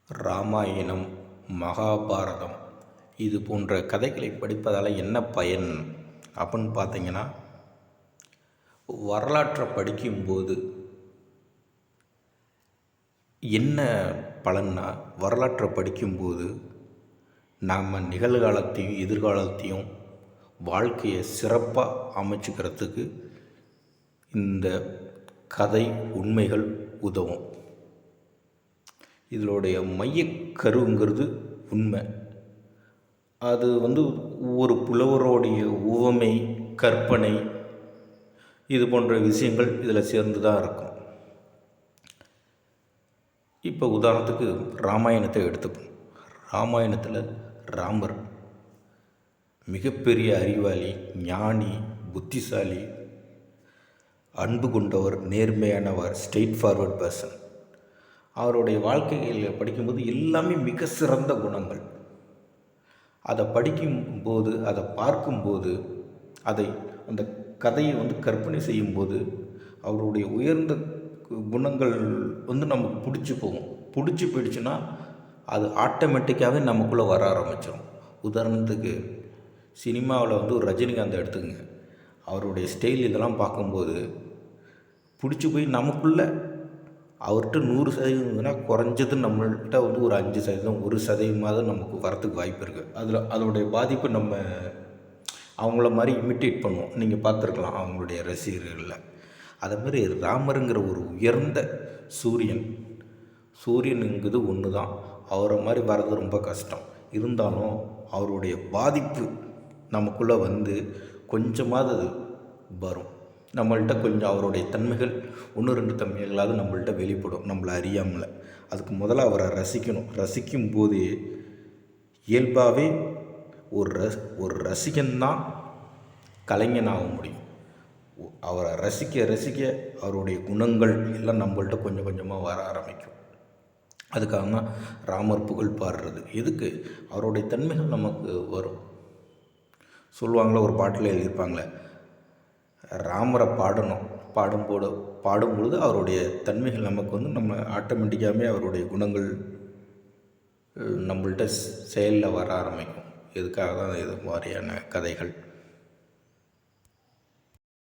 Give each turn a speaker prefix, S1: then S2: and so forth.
S1: ராமாயணம், மகாபாரதம் இது போன்ற கதைகளை படிப்பதால் என்ன பயன் அப்படின்னு பார்த்தீங்கன்னா, வரலாற்றை படிக்கும்போது என்ன பலன்னா, வரலாற்றை படிக்கும்போது நாம் நிகழ்காலத்தையும் எதிர்காலத்தையும் வாழ்க்கையை சிறப்பாக அமைச்சுக்கிறதுக்கு இந்த கதை உண்மைகள் உதவும். இதனுடைய மையக்கருங்கிறது உண்மை. அது ஒவ்வொரு புலவரோடைய உவமை, கற்பனை இது போன்ற விஷயங்கள் இதில் சேர்ந்து தான் இருக்கும். இப்போ உதாரணத்துக்கு ராமாயணத்தை எடுத்துப்போம். ராமாயணத்தில் ராமர் மிகப்பெரிய அறிவாளி, ஞானி, புத்திசாலி, அன்பு கொண்டவர், நேர்மையானவர், ஸ்ட்ரெயிட் ஃபார்வர்ட் பர்சன். அவருடைய வாழ்க்கையில் படிக்கும்போது எல்லாமே மிக சிறந்த குணங்கள். அதை படிக்கும்போது, அதை பார்க்கும்போது, அந்த கதையை கற்பனை செய்யும்போது அவருடைய உயர்ந்த குணங்கள் நமக்கு பிடிச்சி போகும். பிடிச்சி போயிடுச்சுன்னா அது ஆட்டோமேட்டிக்காகவே நமக்குள்ளே வர ஆரம்பிச்சிடும். உதாரணத்துக்கு சினிமாவில் ஒரு ரஜினிகாந்தை எடுத்துக்கங்க. அவருடைய ஸ்டைல் இதெல்லாம் பார்க்கும்போது பிடிச்சி போய் நமக்குள்ளே அவர்கிட்ட 100% குறைஞ்சது நம்மள்கிட்ட ஒரு 5%, 1% நமக்கு வரத்துக்கு வாய்ப்பு இருக்குது. அதோடைய பாதிப்பு நம்ம அவங்கள மாதிரி இமிட்டேட் பண்ணுவோம். நீங்கள் பார்த்துருக்கலாம் அவங்களுடைய ரசிகர்களில். அதேமாதிரி ராமருங்கிற ஒரு உயர்ந்த சூரியனுங்கிறது ஒன்று தான். அவரை மாதிரி வர்றது ரொம்ப கஷ்டம். இருந்தாலும் அவருடைய பாதிப்பு நமக்குள்ளே கொஞ்சமாவது அது வரும். நம்மள்கிட்ட கொஞ்சம் அவருடைய தன்மைகள் 1-2 தன்மைகளாவது நம்மள்கிட்ட வெளிப்படும், நம்மளை அறியாமல். அதுக்கு முதல்ல அவரை ரசிக்கணும். ரசிக்கும் போதே இயல்பாகவே ஒரு ரசிகன்தான் கலைஞனாக முடியும். அவரை ரசிக்க அவருடைய குணங்கள் எல்லாம் நம்மள்கிட்ட கொஞ்சம் கொஞ்சமாக வர ஆரம்பிக்கும். அதுக்காக தான் ராமர் புகழ் பாடுறது. எதுக்கு? அவருடைய தன்மைகள் நமக்கு வரும். சொல்லுவாங்களே, ஒரு பாட்டில் எழுதியிருப்பாங்களே, ராமரை பாடும்பொழுது அவருடைய தன்மைகள் நமக்கு நம்ம ஆட்டோமேட்டிக்காகவே அவருடைய குணங்கள் நம்மள்கிட்ட செயலில் வர ஆரம்பிக்கும். இதுக்காக தான் இது மாதிரியான கதைகள்.